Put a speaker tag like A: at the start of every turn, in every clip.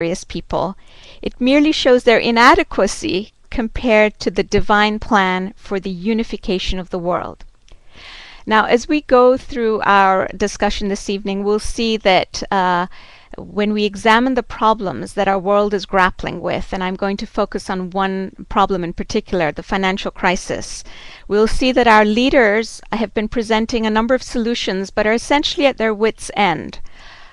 A: various people. It merely shows their inadequacy compared to the divine plan for the unification of the world. Now, as we go through our discussion this evening, we'll see that when we examine the problems that our world is grappling with, and I'm going to focus on one problem in particular, the financial crisis, we'll see that our leaders have been presenting a number of solutions but are essentially at their wits' end.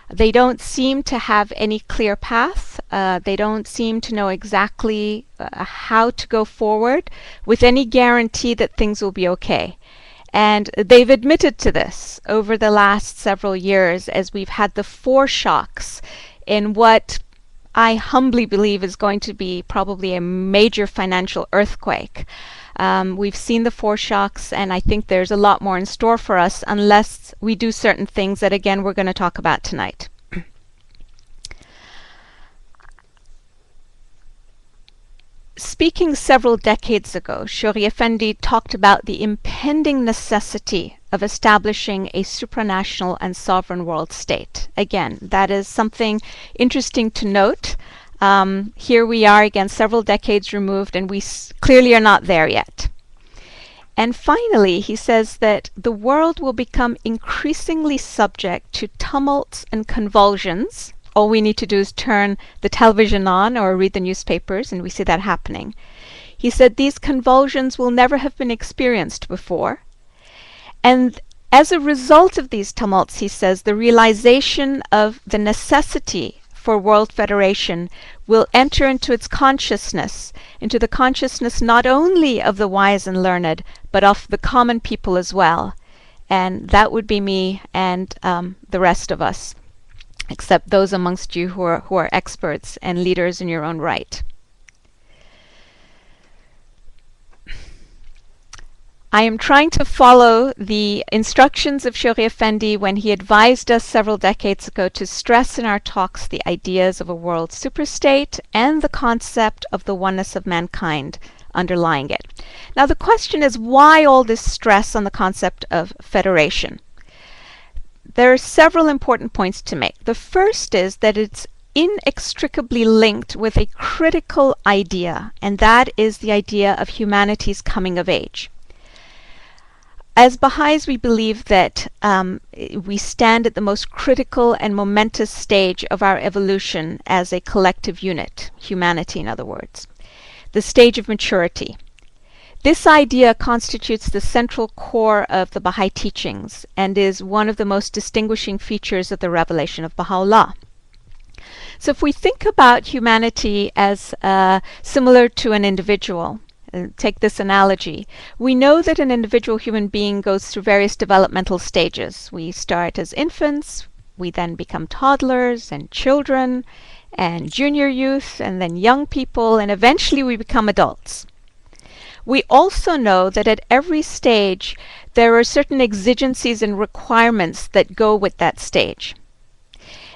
A: They don't seem to have any clear path. They don't seem to know exactly how to go forward with any guarantee that things will be okay. And they've admitted to this over the last several years as we've had the foreshocks in what I humbly believe is going to be probably a major financial earthquake. We've seen the foreshocks, and I think there's a lot more in store for us unless we do certain things that, again, we're going to talk about tonight. Speaking several decades ago, Shori Effendi talked about the impending necessity of establishing a supranational and sovereign world state. Again, that is something interesting to note. Here we are again several decades removed, and we clearly are not there yet. And finally, he says that the world will become increasingly subject to tumults and convulsions. All we need to do is turn the television on or read the newspapers, and we see that happening. He said these convulsions will never have been experienced before. And as a result of these tumults, he says, the realization of the necessity for world federation will enter into its consciousness, into the consciousness not only of the wise and learned, but of the common people as well. And that would be me and the rest of us, except those amongst you who are experts and leaders in your own right. I am trying to follow the instructions of Shori Effendi when he advised us several decades ago to stress in our talks the ideas of a world superstate and the concept of the oneness of mankind underlying it. Now the question is, why all this stress on the concept of federation? There are several important points to make. The first is that it's inextricably linked with a critical idea, and that is the idea of humanity's coming of age. As Baha'is, we believe that we stand at the most critical and momentous stage of our evolution as a collective unit, humanity in other words, the stage of maturity. This idea constitutes the central core of the Baha'i teachings and is one of the most distinguishing features of the revelation of Baha'u'llah. So if we think about humanity as similar to an individual, take this analogy, we know that an individual human being goes through various developmental stages. We start as infants, we then become toddlers and children and junior youth and then young people, and eventually we become adults. We also know that at every stage there are certain exigencies and requirements that go with that stage.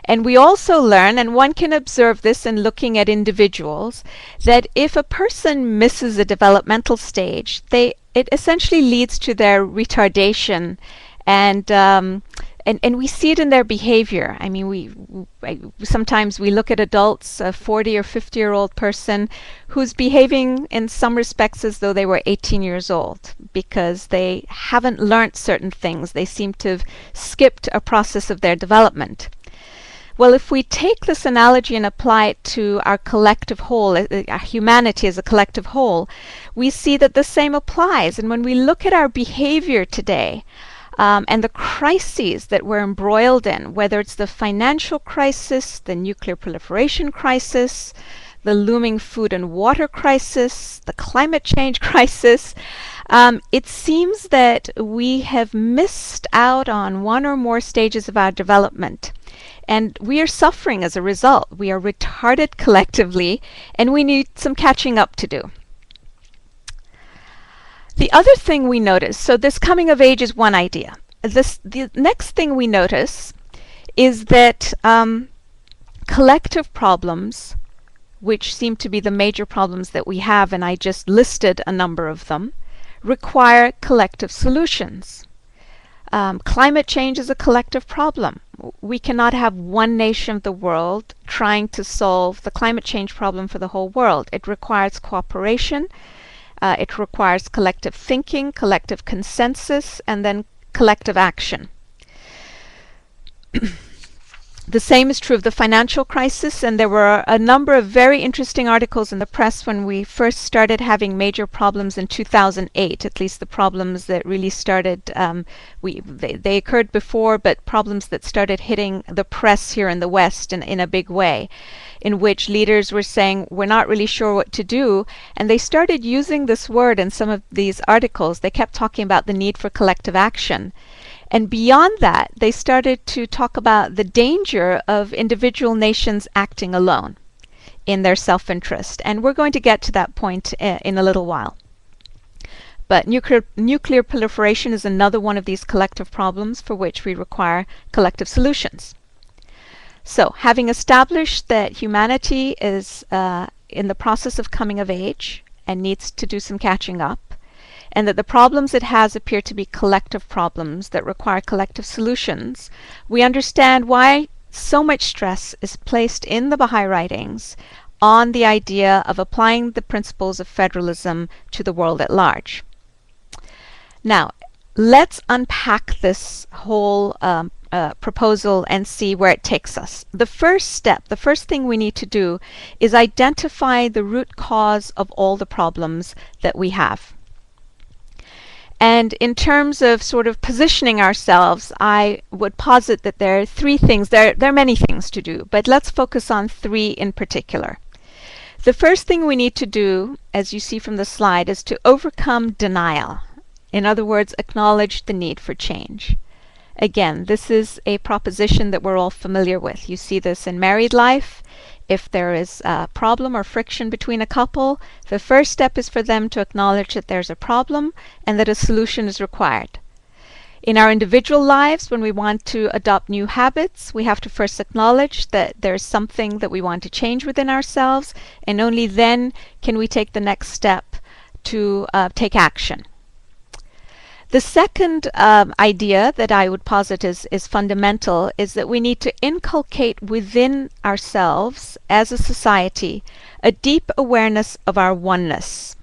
A: And we also learn, and one can observe this in looking at individuals, that if a person misses a developmental stage, it essentially leads to their retardation, and we see it in their behavior. I mean, sometimes we look at adults, a 40 or 50-year-old person who's behaving in some respects as though they were 18 years old because they haven't learnt certain things. They seem to have skipped a process of their development. Well, if we take this analogy and apply it to our collective whole, our humanity as a collective whole, we see that the same applies. And when we look at our behavior today, and the crises that we're embroiled in, whether it's the financial crisis, the nuclear proliferation crisis, the looming food and water crisis, the climate change crisis, it seems that we have missed out on one or more stages of our development. And we are suffering as a result. We are retarded collectively, and we need some catching up to do. The other thing we notice, so this coming of age is one idea. The next thing we notice is that collective problems, which seem to be the major problems that we have, and I just listed a number of them, require collective solutions. Climate change is a collective problem. We cannot have one nation of the world trying to solve the climate change problem for the whole world. It requires cooperation, it requires collective thinking, collective consensus, and then collective action. The same is true of the financial crisis, and there were a number of very interesting articles in the press when we first started having major problems in 2008, at least the problems that really started, they occurred before, but problems that started hitting the press here in the West in a big way, in which leaders were saying, we're not really sure what to do, and they started using this word in some of these articles. They kept talking about the need for collective action. And beyond that, they started to talk about the danger of individual nations acting alone in their self-interest. And we're going to get to that point in a little while. But nuclear proliferation is another one of these collective problems for which we require collective solutions. So, having established that humanity is in the process of coming of age and needs to do some catching up, and that the problems it has appear to be collective problems that require collective solutions, we understand why so much stress is placed in the Baha'i writings on the idea of applying the principles of federalism to the world at large. Now, let's unpack this whole proposal and see where it takes us. The first step, the first thing we need to do is identify the root cause of all the problems that we have. And in terms of sort of positioning ourselves, I would posit that there are three things. There are many things to do, but let's focus on three in particular. The first thing we need to do, as you see from the slide, is to overcome denial. In other words, acknowledge the need for change. Again, this is a proposition that we're all familiar with. You see this in married life. If there is a problem or friction between a couple, the first step is for them to acknowledge that there's a problem and that a solution is required. In our individual lives, when we want to adopt new habits, we have to first acknowledge that there's something that we want to change within ourselves, and only then can we take the next step to take action. The second idea that I would posit is fundamental is that we need to inculcate within ourselves as a society a deep awareness of our oneness.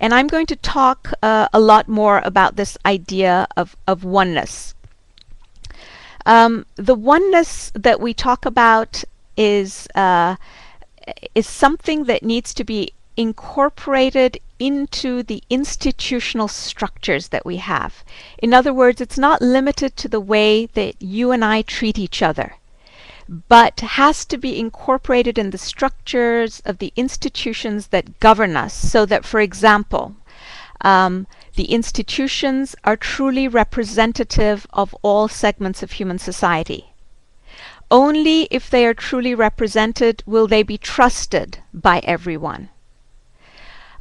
A: And I'm going to talk a lot more about this idea of oneness. The oneness that we talk about is something that needs to be incorporated into the institutional structures that we have. In other words, it's not limited to the way that you and I treat each other, but has to be incorporated in the structures of the institutions that govern us, so that, for example, the institutions are truly representative of all segments of human society. Only if they are truly represented will they be trusted by everyone.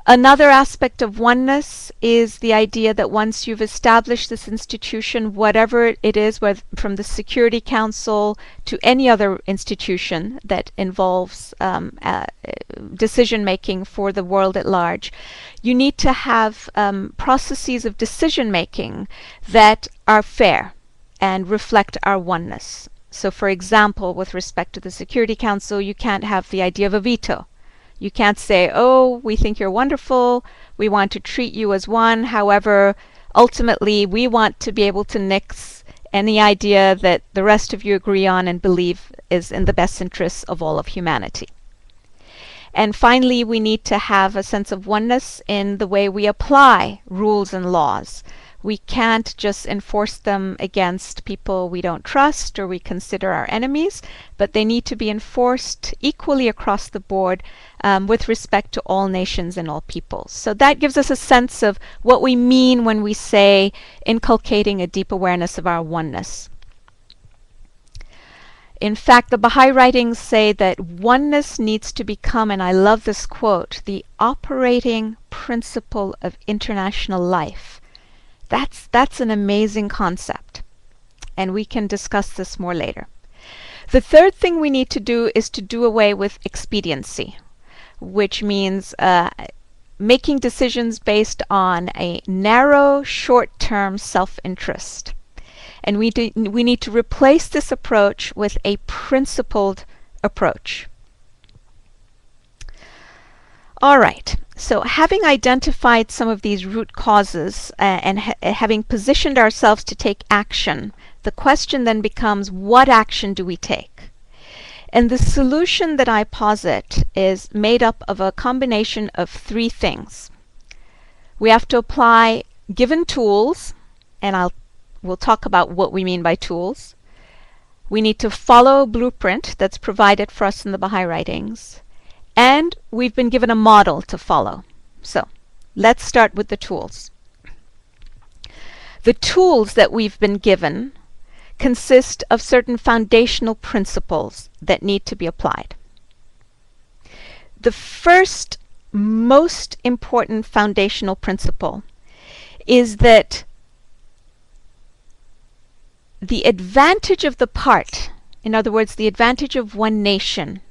A: Another aspect of oneness is the idea that once you've established this institution, whatever it is, whether from the Security Council to any other institution that involves decision making for the world at large, you need to have processes of decision making that are fair and reflect our oneness. So, for example, with respect to the Security Council, you can't have the idea of a veto. You can't say, oh, we think you're wonderful, we want to treat you as one, however, ultimately we want to be able to nix any idea that the rest of you agree on and believe is in the best interests of all of humanity. And finally, we need to have a sense of oneness in the way we apply rules and laws. We can't just enforce them against people we don't trust or we consider our enemies, but they need to be enforced equally across the board with respect to all nations and all peoples. So that gives us a sense of what we mean when we say inculcating a deep awareness of our oneness. In fact, the Baha'i writings say that oneness needs to become, and I love this quote, the operating principle of international life. That's an amazing concept, and we can discuss this more later. The third thing we need to do is to do away with expediency, which means making decisions based on a narrow, short-term self-interest. And we need to replace this approach with a principled approach. All right, so having identified some of these root causes and having positioned ourselves to take action, the question then becomes, what action do we take? And the solution that I posit is made up of a combination of three things. We have to apply given tools, and we'll talk about what we mean by tools. We need to follow a blueprint that's provided for us in the Baha'i writings. And we've been given a model to follow. So let's start with the tools. The tools that we've been given consist of certain foundational principles that need to be applied. The first most important foundational principle is that the advantage of the part, in other words, the advantage of one nation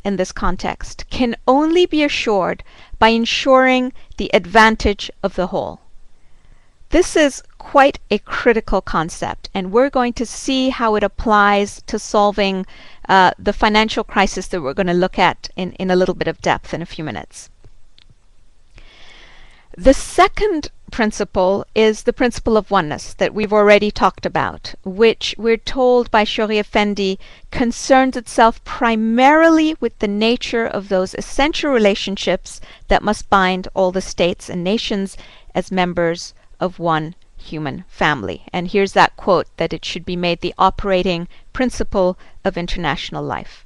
A: in this context, can only be assured by ensuring the advantage of the whole. This is quite a critical concept, and we're going to see how it applies to solving the financial crisis that we're going to look at in a little bit of depth in a few minutes. The second principle is the principle of oneness that we've already talked about, which we're told by Shoghi Effendi concerns itself primarily with the nature of those essential relationships that must bind all the states and nations as members of one human family. And here's that quote, that it should be made the operating principle of international life.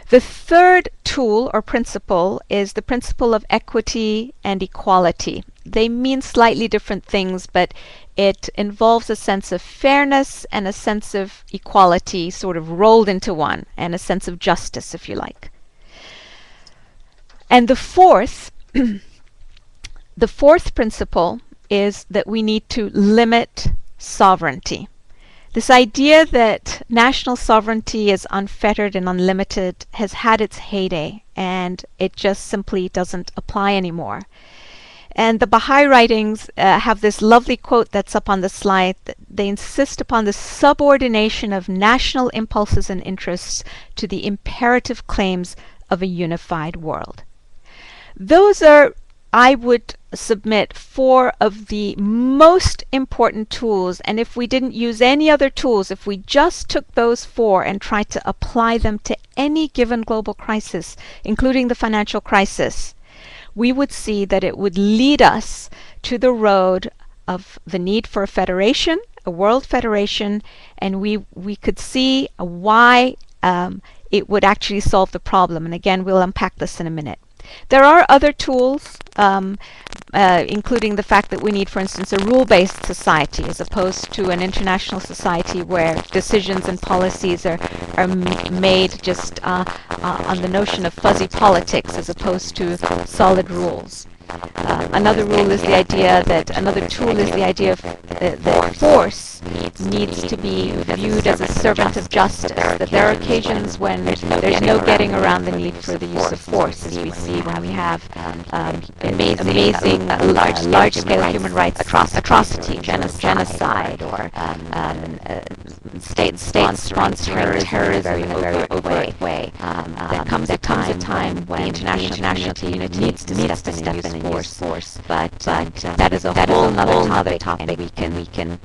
A: The third tool or principle is the principle of equity and equality. They mean slightly different things, but it involves a sense of fairness and a sense of equality sort of rolled into one, and a sense of justice, if you like. And the fourth principle is that we need to limit sovereignty. This idea that national sovereignty is unfettered and unlimited has had its heyday, and it just simply doesn't apply anymore. And the Baha'i writings have this lovely quote that's up on the slide. They insist upon the subordination of national impulses and interests to the imperative claims of a unified world. Those are, I would submit, four of the most important tools, and if we didn't use any other tools, if we just took those four and tried to apply them to any given global crisis, including the financial crisis, we would see that it would lead us to the road of the need for a federation, a world federation, and we could see why it would actually solve the problem. And again, we'll unpack this in a minute. There are other tools, including the fact that we need, for instance, a rule-based society as opposed to an international society where decisions and policies are made just on the notion of fuzzy politics as opposed to solid rules. Another tool is the idea that force needs to be viewed as a servant of justice, that there are occasions when there's no getting around the need for the use of force, as we see when we have amazing large-scale human rights atrocity, genocide, or state-sponsored terrorism in a very overt way. There comes a time when the international community needs to step in and use force, but that is a whole other topic. We can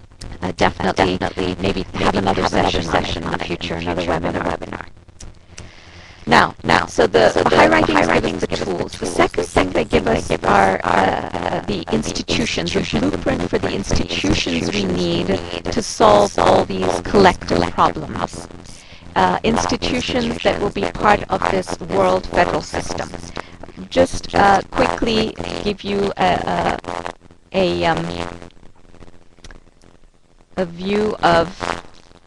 A: definitely maybe have another session in the future, another webinar. Now, so the Baha'i writings give us the tools. The second thing they give us are the institutions, the blueprint for the institutions we need to solve all these collective problems. Institutions that will be part of this world federal system. Just quickly give you a view of,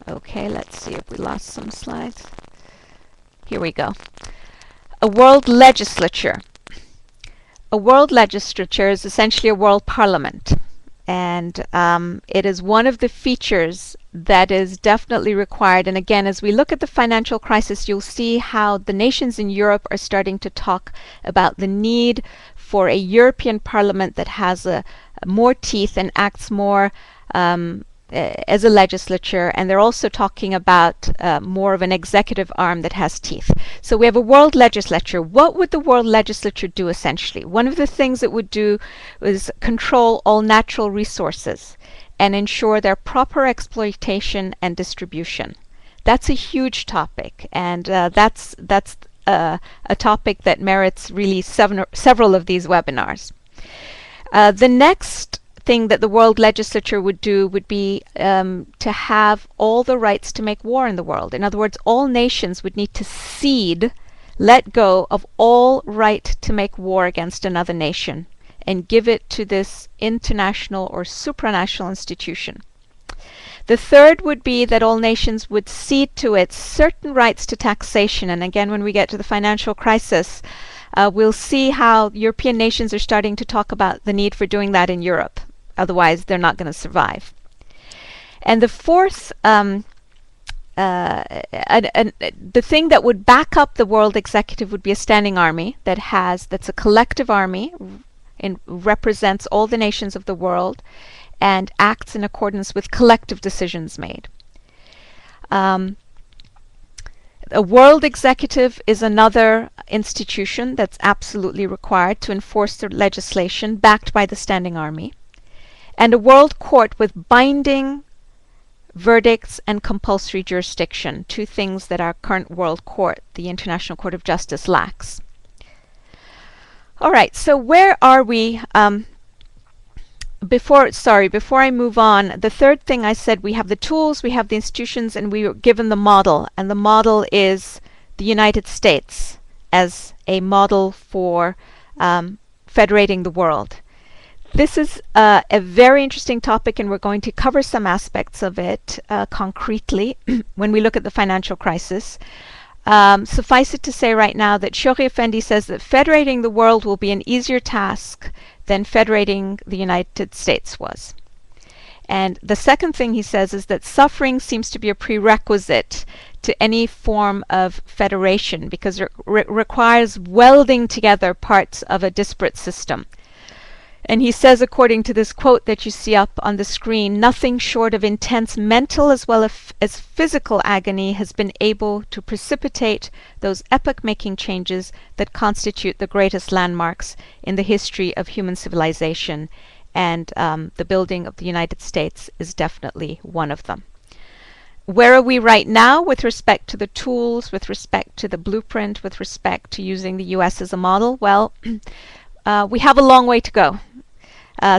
A: okay, let's see if we lost some slides. Here we go. A world legislature. A world legislature is essentially a world parliament, and it is one of the features that is definitely required. And again, as we look at the financial crisis, you'll see how the nations in Europe are starting to talk about the need for a European parliament that has more teeth and acts more as a legislature, and they're also talking about more of an executive arm that has teeth. So we have a world legislature. What would the world legislature do essentially? One of the things it would do is control all natural resources and ensure their proper exploitation and distribution. That's a huge topic, and that's a topic that merits really several of these webinars. The next thing that the world legislature would do would be to have all the rights to make war in the world. In other words, all nations would need to cede, let go of all right to make war against another nation and give it to this international or supranational institution. The third would be that all nations would cede to it certain rights to taxation. And again, when we get to the financial crisis, we'll see how European nations are starting to talk about the need for doing that in Europe. Otherwise, they're not going to survive. And the fourth, the thing that would back up the world executive would be a standing army that's a collective army and represents all the nations of the world and acts in accordance with collective decisions made. A world executive is another institution that's absolutely required to enforce the legislation backed by the standing army. And a world court with binding verdicts and compulsory jurisdiction, two things that our current world court, the International Court of Justice, lacks. All right, so where are we? Before I move on, the third thing I said, we have the tools, we have the institutions, and we were given the model. And the model is the United States as a model for federating the world. This is a very interesting topic, and we're going to cover some aspects of it concretely when we look at the financial crisis. Suffice it to say right now that Shoghi Effendi says that federating the world will be an easier task than federating the United States was. And the second thing he says is that suffering seems to be a prerequisite to any form of federation because it requires welding together parts of a disparate system. And he says, according to this quote that you see up on the screen, nothing short of intense mental as well as physical agony has been able to precipitate those epoch-making changes that constitute the greatest landmarks in the history of human civilization. And the building of the United States is definitely one of them. Where are we right now with respect to the tools, with respect to the blueprint, with respect to using the US as a model? Well, we have a long way to go.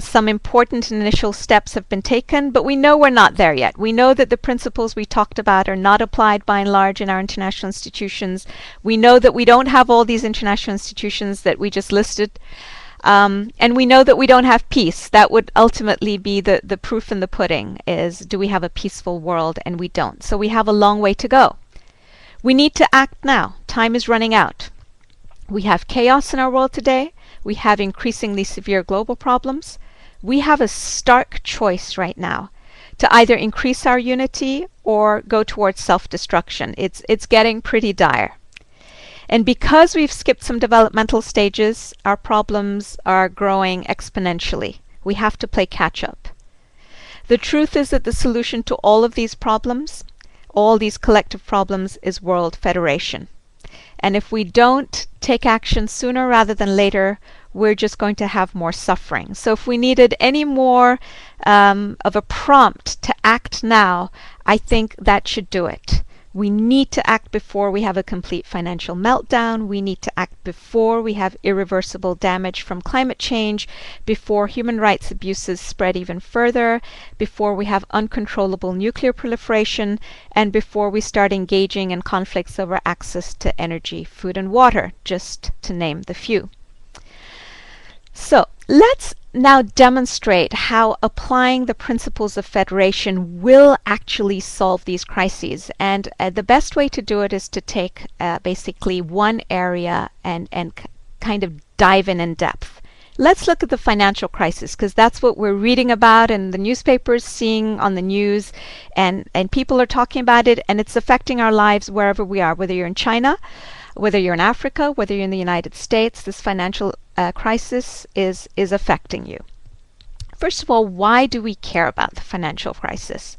A: Some important initial steps have been taken, but we know we're not there yet. We know that the principles we talked about are not applied by and large in our international institutions. We know that we don't have all these international institutions that we just listed. And we know that we don't have peace. That would ultimately be the proof in the pudding, is do we have a peaceful world? And we don't. So we have a long way to go. We need to act now. Time is running out. We have chaos in our world today. We have increasingly severe global problems. We have a stark choice right now to either increase our unity or go towards self-destruction. It's getting pretty dire. And because we've skipped some developmental stages, our problems are growing exponentially. We have to play catch-up. The truth is that the solution to all of these problems, all these collective problems, is world federation. And if we don't take action sooner rather than later, we're just going to have more suffering. So if we needed any more of a prompt to act now, I think that should do it. We need to act before we have a complete financial meltdown. We need to act before we have irreversible damage from climate change, before human rights abuses spread even further, before we have uncontrollable nuclear proliferation, and before we start engaging in conflicts over access to energy, food, and water, just to name the few. So let's now demonstrate how applying the principles of federation will actually solve these crises. And the best way to do it is to take basically one area and kind of dive in depth. Let's look at the financial crisis, because that's what we're reading about in the newspapers, seeing on the news, and people are talking about it, and it's affecting our lives wherever we are, whether you're in China, whether you're in Africa, whether you're in the United States. This financial crisis is affecting you. First of all, why do we care about the financial crisis?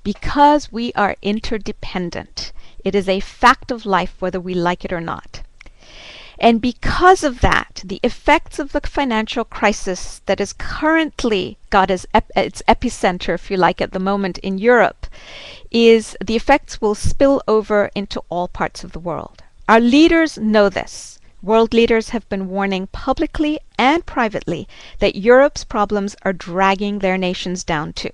A: Because we are interdependent. It is a fact of life whether we like it or not. And because of that, the effects of the financial crisis that has currently got its epicenter, if you like, at the moment in Europe, is the effects will spill over into all parts of the world. Our leaders know this. World leaders have been warning publicly and privately that Europe's problems are dragging their nations down too.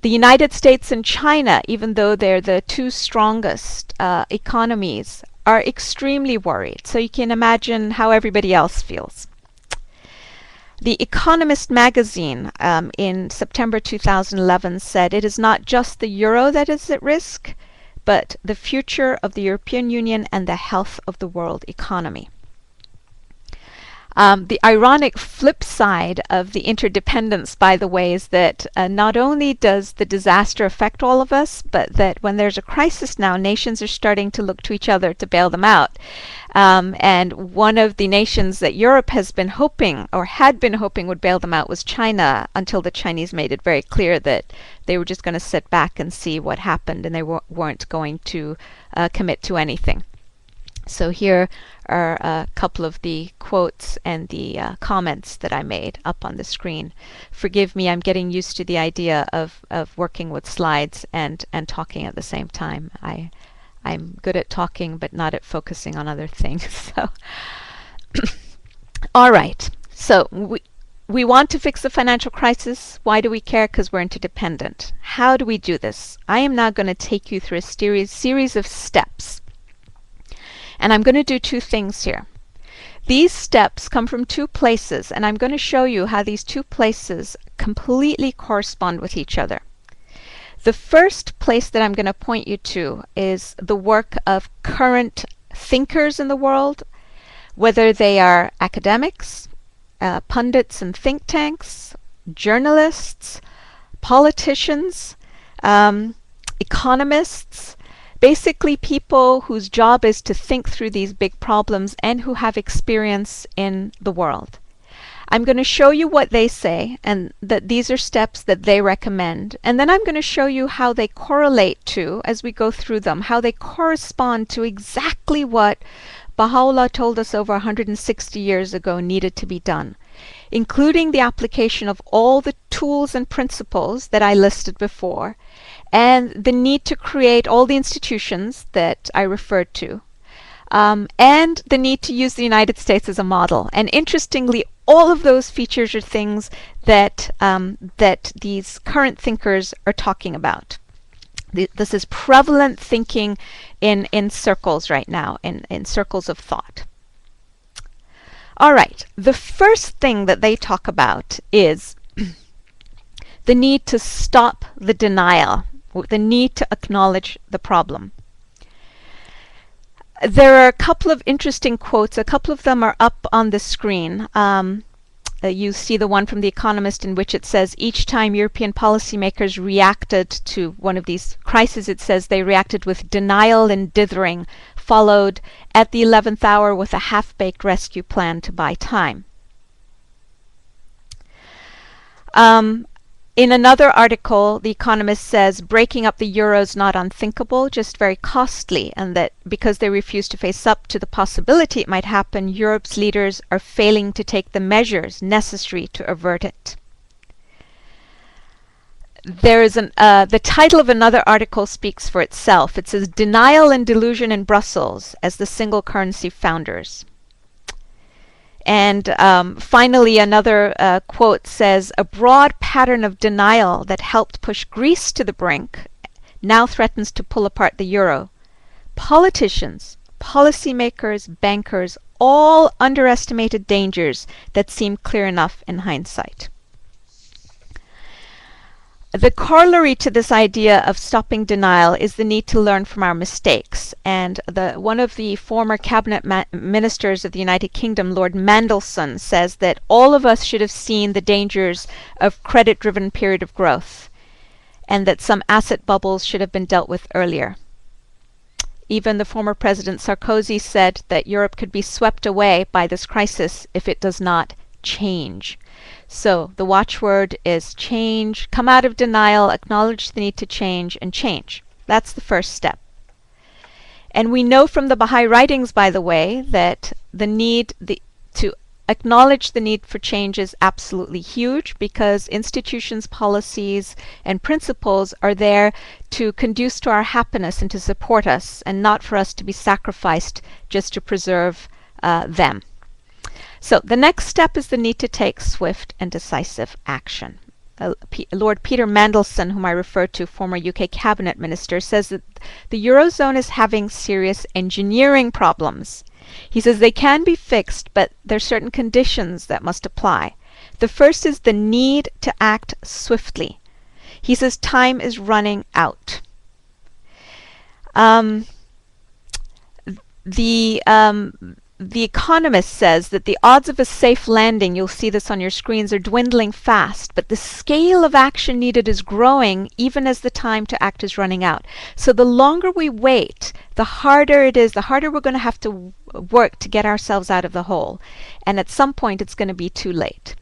A: The United States and China, even though they're the two strongest economies, are extremely worried. So you can imagine how everybody else feels. The Economist magazine in September 2011 said it is not just the euro that is at risk, but the future of the European Union and the health of the world economy. The ironic flip side of the interdependence, by the way, is that not only does the disaster affect all of us, but that when there's a crisis now, nations are starting to look to each other to bail them out. And one of the nations that Europe has been hoping, or had been hoping would bail them out, was China, until the Chinese made it very clear that they were just going to sit back and see what happened, and they weren't going to commit to anything. So here are a couple of the quotes and the comments that I made up on the screen. Forgive me, I'm getting used to the idea of working with slides and talking at the same time. I'm good at talking, but not at focusing on other things. So, all right. So we want to fix the financial crisis. Why do we care? Because we're interdependent. How do we do this? I am now going to take you through a series of steps. And I'm going to do two things here. These steps come from two places, and I'm going to show you how these two places completely correspond with each other. The first place that I'm going to point you to is the work of current thinkers in the world, whether they are academics, pundits and think tanks, journalists, politicians, economists, basically people whose job is to think through these big problems and who have experience in the world. I'm going to show you what they say, and that these are steps that they recommend. And then I'm going to show you how they correlate to, as we go through them, how they correspond to exactly what Baha'u'llah told us over 160 years ago needed to be done, including the application of all the tools and principles that I listed before, and the need to create all the institutions that I referred to, and the need to use the United States as a model. And interestingly, all of those features are things that that these current thinkers are talking about. This is prevalent thinking in circles right now, in circles of thought. All right, the first thing that they talk about is the need to stop the denial, the need to acknowledge the problem. There are a couple of interesting quotes. A couple of them are up on the screen. You see the one from The Economist in which it says, each time European policymakers reacted to one of these crises, it says they reacted with denial and dithering, followed at the 11th hour with a half-baked rescue plan to buy time. In another article, The Economist says breaking up the euro is not unthinkable, just very costly, and that because they refuse to face up to the possibility it might happen, Europe's leaders are failing to take the measures necessary to avert it. There is the title of another article speaks for itself. It says, Denial and Delusion in Brussels as the Single Currency Founders. And finally, another quote says, a broad pattern of denial that helped push Greece to the brink now threatens to pull apart the euro. Politicians, policymakers, bankers, all underestimated dangers that seem clear enough in hindsight. The corollary to this idea of stopping denial is the need to learn from our mistakes. And one of the former cabinet ministers of the United Kingdom, Lord Mandelson, says that all of us should have seen the dangers of credit-driven period of growth, and that some asset bubbles should have been dealt with earlier. Even the former President Sarkozy said that Europe could be swept away by this crisis if it does not change. So the watchword is change, come out of denial, acknowledge the need to change, and change. That's the first step. And we know from the Baha'i writings, by the way, that to acknowledge the need for change is absolutely huge, because institutions, policies, and principles are there to conduce to our happiness and to support us, and not for us to be sacrificed just to preserve them. So the next step is the need to take swift and decisive action. Lord Peter Mandelson, whom I referred to, former UK cabinet minister, says that the Eurozone is having serious engineering problems. He says they can be fixed, but there are certain conditions that must apply. The first is the need to act swiftly. He says time is running out. The Economist says that the odds of a safe landing, you'll see this on your screens, are dwindling fast, but the scale of action needed is growing even as the time to act is running out. So the longer we wait, the harder it is, the harder we're going to have to work to get ourselves out of the hole. And at some point it's going to be too late.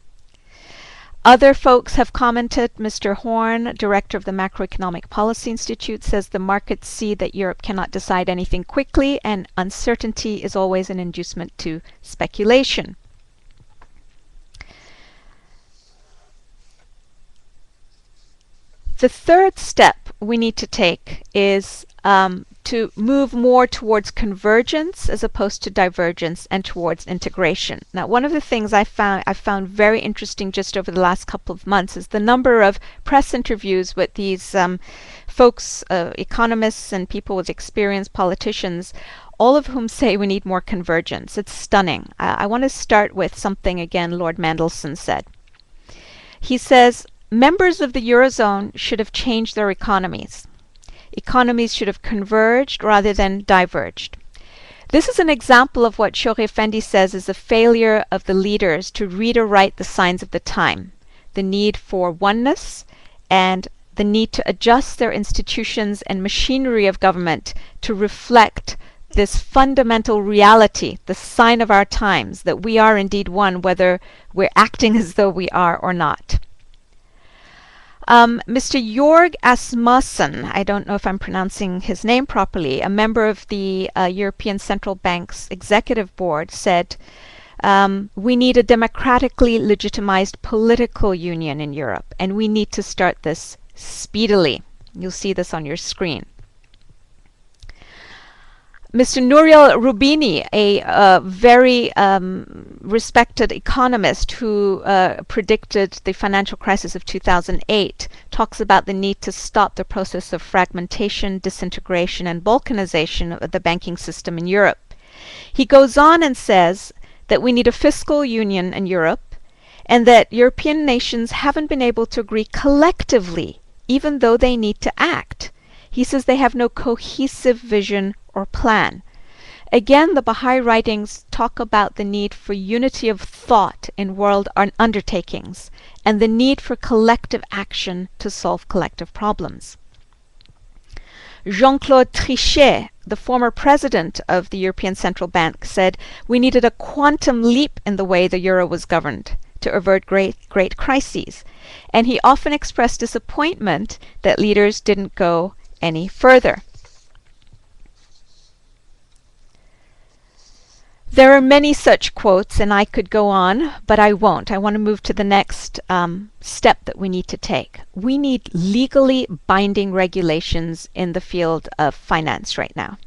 A: Other folks have commented. Mr. Horn, director of the Macroeconomic Policy Institute, says the markets see that Europe cannot decide anything quickly, and uncertainty is always an inducement to speculation. The third step we need to take is to move more towards convergence as opposed to divergence, and towards integration. Now, one of the things I found very interesting just over the last couple of months is the number of press interviews with these folks, economists and people with experience, politicians, all of whom say we need more convergence. It's stunning. I want to start with something again Lord Mandelson said. He says, members of the Eurozone should have changed their economies. Economies should have converged rather than diverged. This is an example of what Shoghi Effendi says is a failure of the leaders to read or write the signs of the time, the need for oneness, and the need to adjust their institutions and machinery of government to reflect this fundamental reality, the sign of our times, that we are indeed one, whether we're acting as though we are or not. Mr. Jorg Asmussen, I don't know if I'm pronouncing his name properly, a member of the European Central Bank's Executive Board, said, we need a democratically legitimized political union in Europe, and we need to start this speedily. You'll see this on your screen. Mr. Nouriel Roubini, a very respected economist who predicted the financial crisis of 2008, talks about the need to stop the process of fragmentation, disintegration, and balkanization of the banking system in Europe. He goes on and says that we need a fiscal union in Europe, and that European nations haven't been able to agree collectively, even though they need to act. He says they have no cohesive vision or plan. Again, the Baha'i writings talk about the need for unity of thought in world undertakings, and the need for collective action to solve collective problems. Jean-Claude Trichet, the former president of the European Central Bank, said we needed a quantum leap in the way the euro was governed to avert great crises, and he often expressed disappointment that leaders didn't go any further. There are many such quotes, and I could go on, but I won't. I want to move to the next step that we need to take. We need legally binding regulations in the field of finance right now.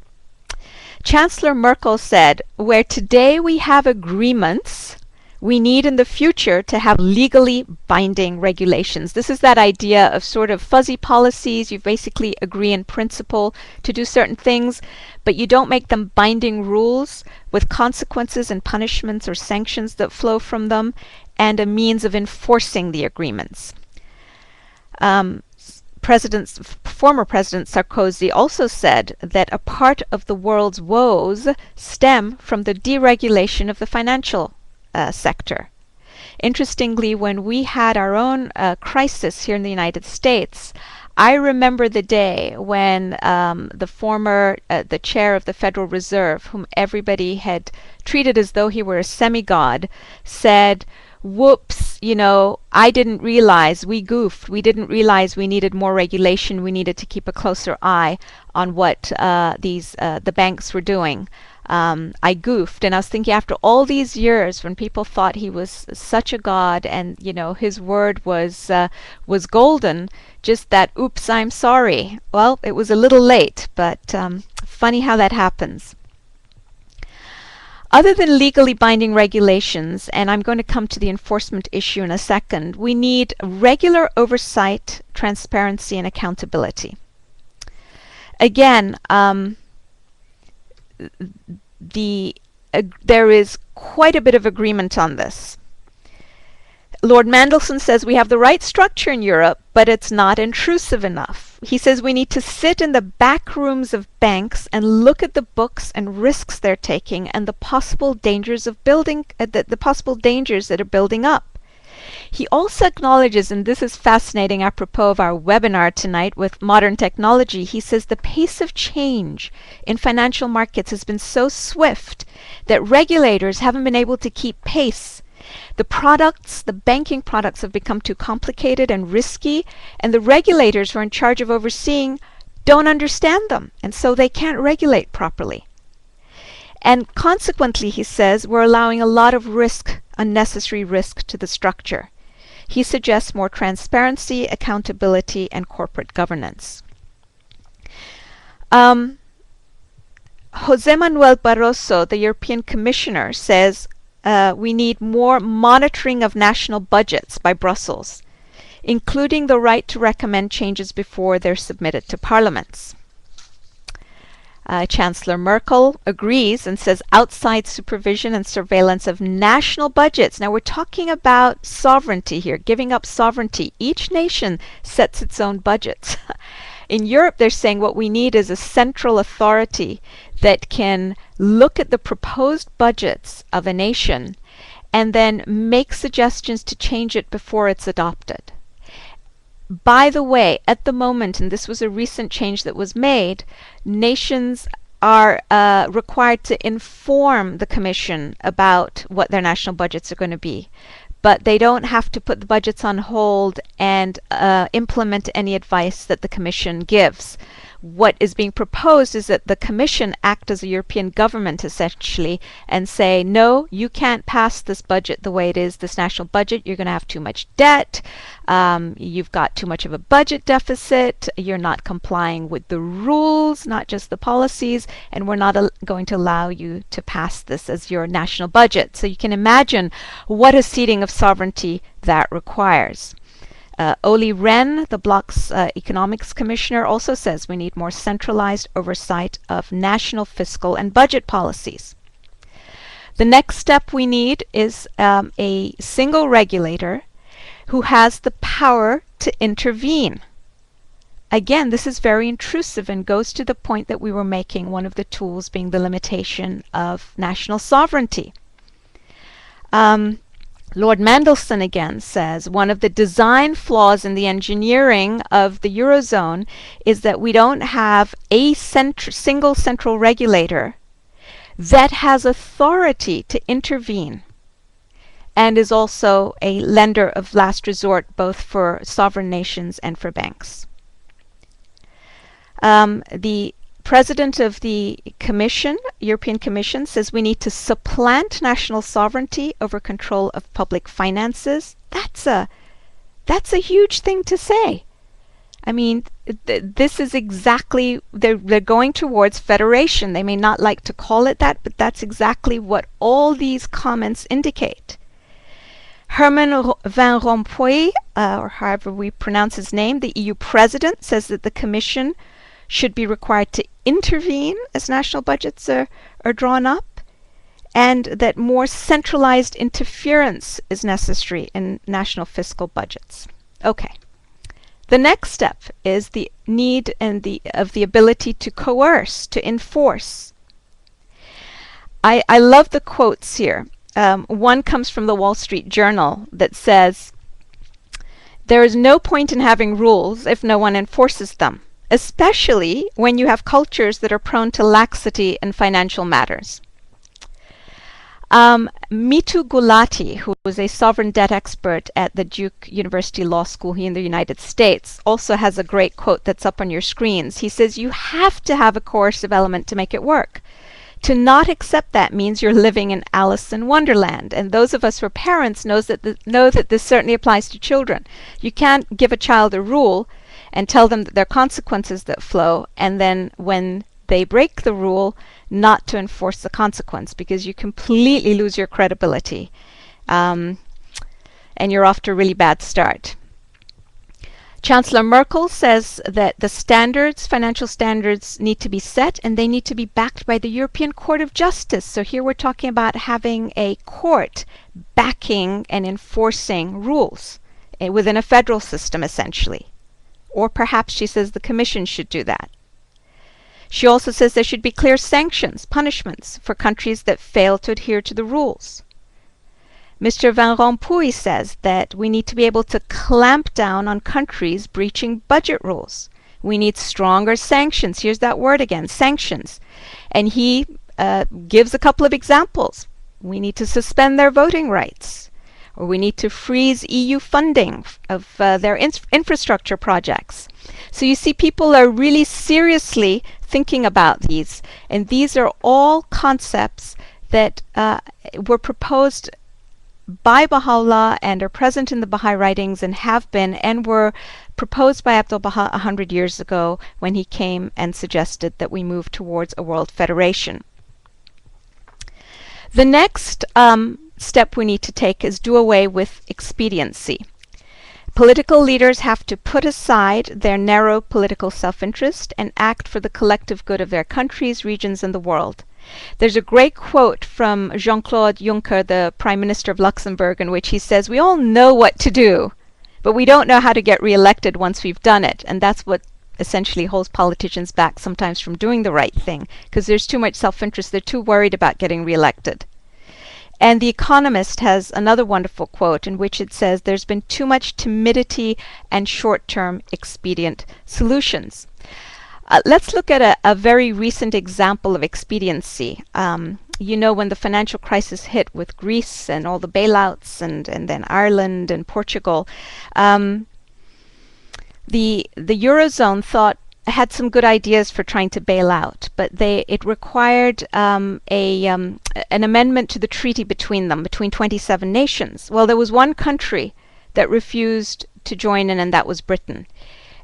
A: Chancellor Merkel said, where today we have agreements, we need in the future to have legally binding regulations. This is that idea of sort of fuzzy policies. You basically agree in principle to do certain things, but you don't make them binding rules with consequences and punishments or sanctions that flow from them, and a means of enforcing the agreements. Former President Sarkozy also said that a part of the world's woes stem from the deregulation of the financial sector. Interestingly, when we had our own crisis here in the United States, I remember the day when the chair of the Federal Reserve, whom everybody had treated as though he were a semigod, said, whoops, I didn't realize, we goofed. We didn't realize we needed more regulation. We needed to keep a closer eye on what the banks were doing. I goofed, and I was thinking, after all these years, when people thought he was such a god, and his word was golden, just that, oops, I'm sorry. Well, it was a little late, but funny how that happens. Other than legally binding regulations, and I'm going to come to the enforcement issue in a second, we need regular oversight, transparency, and accountability. Again, there is quite a bit of agreement on this. Lord Mandelson says we have the right structure in Europe, but it's not intrusive enough. He says we need to sit in the back rooms of banks and look at the books and risks they're taking and the possible dangers of the possible dangers that are building up. He also acknowledges, and this is fascinating apropos of our webinar tonight with modern technology, he says the pace of change in financial markets has been so swift that regulators haven't been able to keep pace. The banking products have become too complicated and risky, and the regulators who are in charge of overseeing don't understand them, and so they can't regulate properly. And consequently, he says, we're allowing a lot of unnecessary risk to the structure. He suggests more transparency, accountability, and corporate governance. Jose Manuel Barroso, the European Commissioner, says we need more monitoring of national budgets by Brussels, including the right to recommend changes before they're submitted to parliaments. Chancellor Merkel agrees and says outside supervision and surveillance of national budgets. Now we're talking about sovereignty here, giving up sovereignty. Each nation sets its own budgets. In Europe, they're saying what we need is a central authority that can look at the proposed budgets of a nation and then make suggestions to change it before it's adopted. By the way, at the moment, and this was a recent change that was made, nations are required to inform the Commission about what their national budgets are going to be. But they don't have to put the budgets on hold and implement any advice that the Commission gives. What is being proposed is that the Commission act as a European government, essentially, and say, no, you can't pass this budget the way it is, this national budget. You're going to have too much debt. You've got too much of a budget deficit. You're not complying with the rules, not just the policies, and we're not going to allow you to pass this as your national budget. So you can imagine what a ceding of sovereignty that requires. Olli Rehn, the bloc's economics commissioner, also says we need more centralized oversight of national fiscal and budget policies. The next step we need is a single regulator who has the power to intervene. Again, this is very intrusive and goes to the point that we were making, one of the tools being the limitation of national sovereignty. Lord Mandelson again says one of the design flaws in the engineering of the Eurozone is that we don't have a single central regulator that has authority to intervene and is also a lender of last resort both for sovereign nations and for banks. The President of the Commission, European Commission, says we need to supplant national sovereignty over control of public finances. That's a huge thing to say. I mean, this is exactly, they're going towards federation. They may not like to call it that, but that's exactly what all these comments indicate. Herman Van Rompuy, or however we pronounce his name, the EU President, says that the Commission should be required to intervene as national budgets are drawn up, and that more centralized interference is necessary in national fiscal budgets. Okay. The next step is the need of the ability to coerce, to enforce. I love the quotes here. One comes from the Wall Street Journal that says, "There is no point in having rules if no one enforces them, especially when you have cultures that are prone to laxity in financial matters." Mitu Gulati, who was a sovereign debt expert at the Duke University Law School here in the United States, also has a great quote that's up on your screens. He says, "You have to have a coercive element to make it work. To not accept that means you're living in Alice in Wonderland." And those of us who are parents know that this certainly applies to children. You can't give a child a rule and tell them that there are consequences that flow, and then when they break the rule, not to enforce the consequence, because you completely lose your credibility, and you're off to a really bad start. Chancellor Merkel says that the standards, financial standards, need to be set, and they need to be backed by the European Court of Justice. So here we're talking about having a court backing and enforcing rules within a federal system, essentially. Or perhaps she says the Commission should do that. She also says there should be clear sanctions, punishments, for countries that fail to adhere to the rules. Mr. Van Rompuy says that we need to be able to clamp down on countries breaching budget rules. We need stronger sanctions. Here's that word again, sanctions. And he gives a couple of examples. We need to suspend their voting rights, or we need to freeze EU funding of their infrastructure projects. So you see, people are really seriously thinking about these, and these are all concepts that were proposed by Baha'u'llah and are present in the Baha'i writings and have been and were proposed by Abdu'l-Baha 100 years ago when he came and suggested that we move towards a world federation. The next step we need to take is do away with expediency. Political leaders have to put aside their narrow political self-interest and act for the collective good of their countries, regions, and the world. There's a great quote from Jean-Claude Juncker, the Prime Minister of Luxembourg, in which he says, "We all know what to do, but we don't know how to get re-elected once we've done it." And that's what essentially holds politicians back sometimes from doing the right thing, because there's too much self-interest. They're too worried about getting re-elected. And The Economist has another wonderful quote in which it says, "There's been too much timidity and short-term expedient solutions." Let's look at a very recent example of expediency. You know, when the financial crisis hit with Greece and all the bailouts, and then Ireland and Portugal, the Eurozone had some good ideas for trying to bail out, but it required an amendment to the treaty between 27 nations. Well, there was one country that refused to join in, and that was Britain.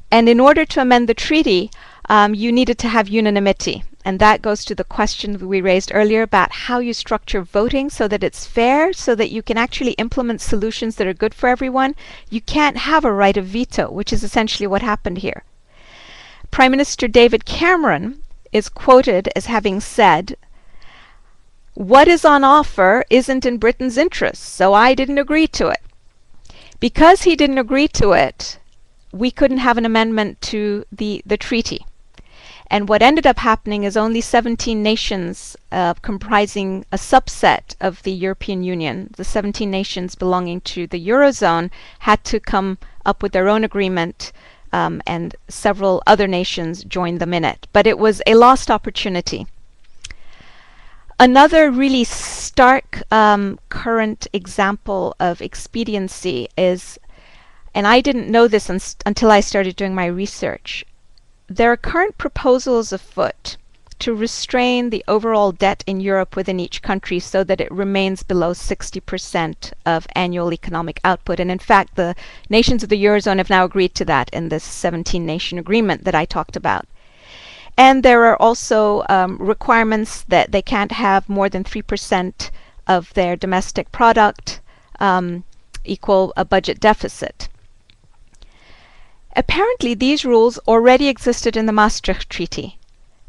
A: And in order to amend the treaty, you needed to have unanimity. And that goes to the question we raised earlier about how you structure voting so that it's fair, so that you can actually implement solutions that are good for everyone. You can't have a right of veto, which is essentially what happened here. Prime Minister David Cameron is quoted as having said, "What is on offer isn't in Britain's interests, so I didn't agree to it." Because he didn't agree to it, we couldn't have an amendment to the treaty. And what ended up happening is only 17 nations comprising a subset of the European Union, the 17 nations belonging to the Eurozone, had to come up with their own agreement, and several other nations joined them in it. But it was a lost opportunity. Another really stark current example of expediency is, and I didn't know this until I started doing my research, there are current proposals afoot to restrain the overall debt in Europe within each country so that it remains below 60% of annual economic output. And in fact, the nations of the Eurozone have now agreed to that in this 17-nation agreement that I talked about. And there are also requirements that they can't have more than 3% of their domestic product equal a budget deficit. Apparently, these rules already existed in the Maastricht Treaty,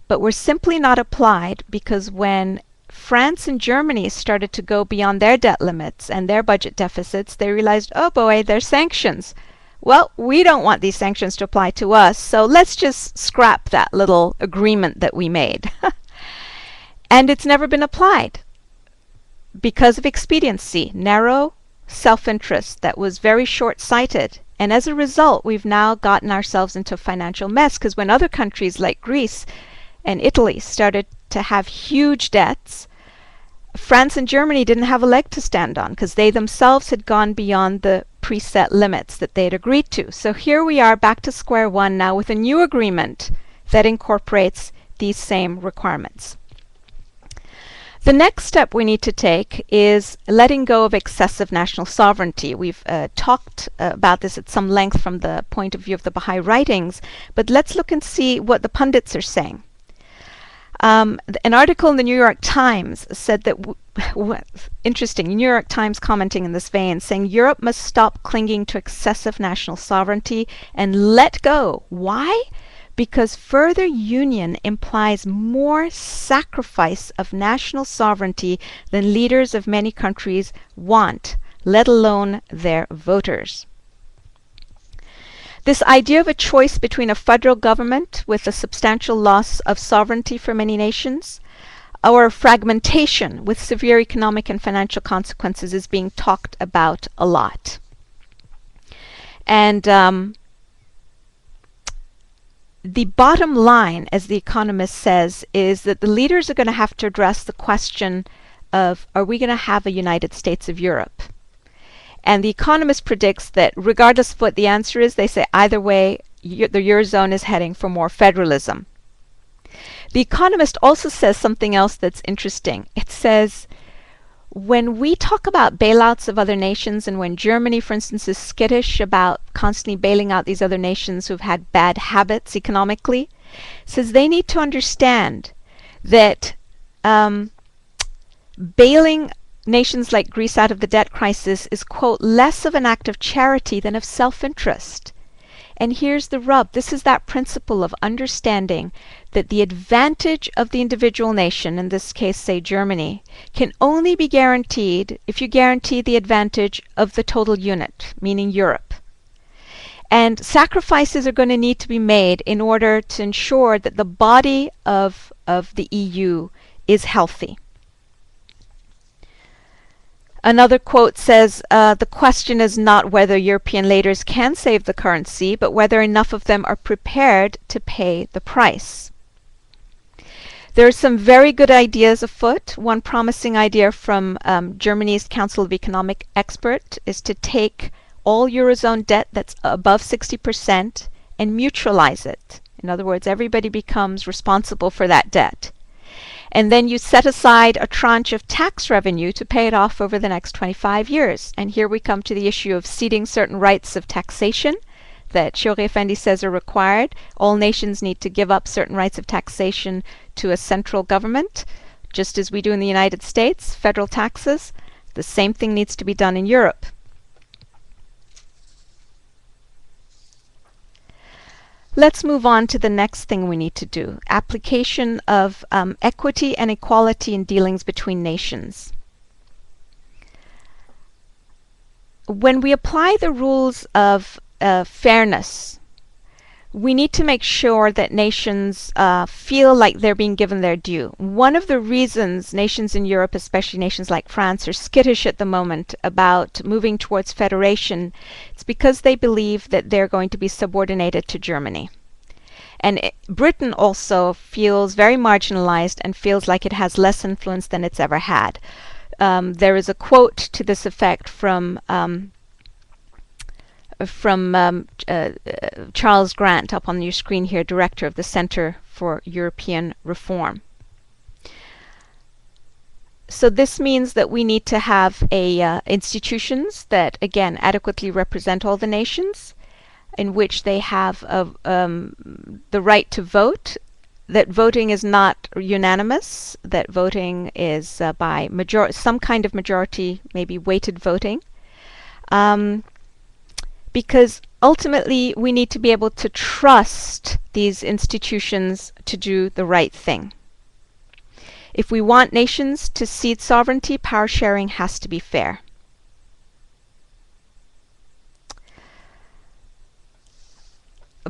A: but were simply not applied because when France and Germany started to go beyond their debt limits and their budget deficits, they realized, oh boy, there's sanctions. Well, we don't want these sanctions to apply to us, so let's just scrap that little agreement that we made. And it's never been applied because of expediency, narrow self-interest that was very short-sighted. And as a result, we've now gotten ourselves into a financial mess, because when other countries like Greece and Italy started to have huge debts, France and Germany didn't have a leg to stand on because they themselves had gone beyond the preset limits that they had agreed to. So here we are back to square one now with a new agreement that incorporates these same requirements. The next step we need to take is letting go of excessive national sovereignty. We've talked about this at some length from the point of view of the Baha'i writings, but let's look and see what the pundits are saying. An article in the New York Times said that, interesting, New York Times commenting in this vein, saying Europe must stop clinging to excessive national sovereignty and let go. Why? Because further union implies more sacrifice of national sovereignty than leaders of many countries want, let alone their voters. This idea of a choice between a federal government with a substantial loss of sovereignty for many nations or fragmentation with severe economic and financial consequences is being talked about a lot. And the bottom line, as The Economist says, is that the leaders are going to have to address the question of, are we going to have a United States of Europe? And The Economist predicts that regardless of what the answer is, they say either way, the Eurozone is heading for more federalism. The Economist also says something else that's interesting. It says, when we talk about bailouts of other nations, and when Germany, for instance, is skittish about constantly bailing out these other nations who've had bad habits economically, says they need to understand that bailing nations like Greece out of the debt crisis is, quote, less of an act of charity than of self-interest. And here's the rub. This is that principle of understanding that the advantage of the individual nation, in this case, say Germany, can only be guaranteed if you guarantee the advantage of the total unit, meaning Europe. And sacrifices are going to need to be made in order to ensure that the body of the EU is healthy. Another quote says, the question is not whether European leaders can save the currency, but whether enough of them are prepared to pay the price. There are some very good ideas afoot. One promising idea from Germany's Council of Economic Experts is to take all Eurozone debt that's above 60% and mutualize it. In other words, everybody becomes responsible for that debt. And then you set aside a tranche of tax revenue to pay it off over the next 25 years. And here we come to the issue of ceding certain rights of taxation that Shoghi Effendi says are required. All nations need to give up certain rights of taxation to a central government, just as we do in the United States, federal taxes. The same thing needs to be done in Europe. Let's move on to the next thing we need to do, application of equity and equality in dealings between nations. When we apply the rules of fairness, we need to make sure that nations feel like they're being given their due. One of the reasons nations in Europe, especially nations like France, are skittish at the moment about moving towards federation, it's because they believe that they're going to be subordinated to Germany. And Britain also feels very marginalized and feels like it has less influence than it's ever had. There is a quote to this effect from Charles Grant, up on your screen here, director of the Center for European Reform. So this means that we need to have institutions that, again, adequately represent all the nations, in which they have the right to vote, that voting is not unanimous, that voting is by some kind of majority, maybe weighted voting. Because ultimately we need to be able to trust these institutions to do the right thing. If we want nations to cede sovereignty, power sharing has to be fair.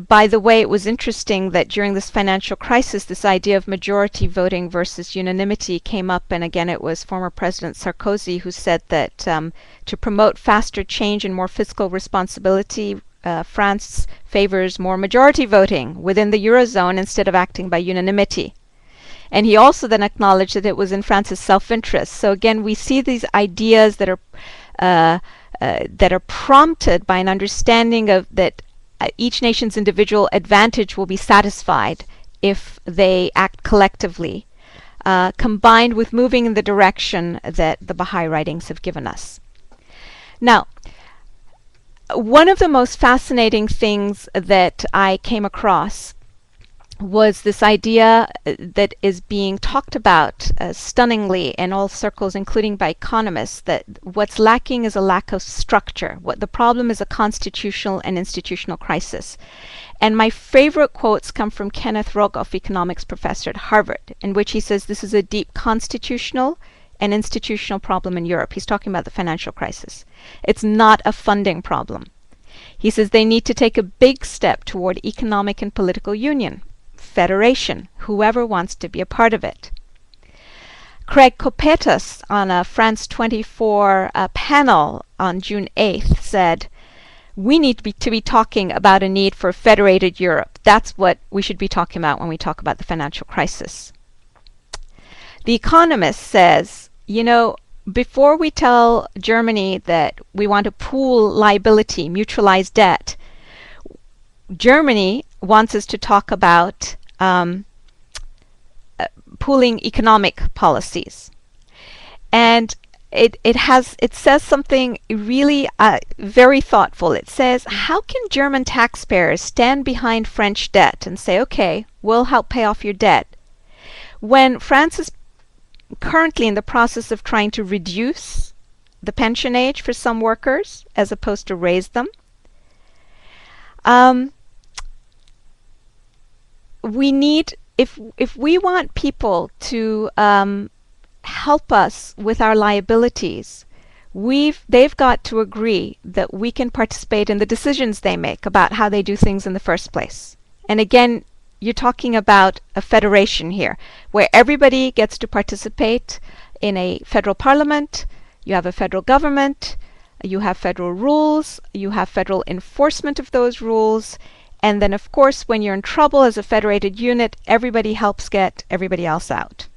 A: By the way, it was interesting that during this financial crisis, this idea of majority voting versus unanimity came up, and again it was former President Sarkozy who said that to promote faster change and more fiscal responsibility, France favors more majority voting within the Eurozone instead of acting by unanimity. And he also then acknowledged that it was in France's self-interest. So again, we see these ideas that are prompted by an understanding of that each nation's individual advantage will be satisfied if they act collectively, combined with moving in the direction that the Baha'i writings have given us. Now, one of the most fascinating things that I came across was this idea that is being talked about stunningly in all circles, including by economists, that what's lacking is a lack of structure. What the problem is a constitutional and institutional crisis. And my favorite quotes come from Kenneth Rogoff, economics professor at Harvard, in which he says this is a deep constitutional and institutional problem in Europe. He's talking about the financial crisis. It's not a funding problem. He says they need to take a big step toward economic and political union, federation, whoever wants to be a part of it. Craig Kopetas on a France 24 panel on June 8th said, we need to be talking about a need for a federated Europe. That's what we should be talking about when we talk about the financial crisis. The Economist says, before we tell Germany that we want to pool liability, mutualize debt, Germany wants us to talk about pooling economic policies. And it says something really very thoughtful. It says, how can German taxpayers stand behind French debt and say, okay, we'll help pay off your debt, when France is currently in the process of trying to reduce the pension age for some workers as opposed to raise them? We need, if we want people to help us with our liabilities, they've got to agree that we can participate in the decisions they make about how they do things in the first place. And again, you're talking about a federation here, where everybody gets to participate in a federal parliament, you have a federal government, you have federal rules, you have federal enforcement of those rules, and then of course when you're in trouble as a federated unit, everybody helps get everybody else out.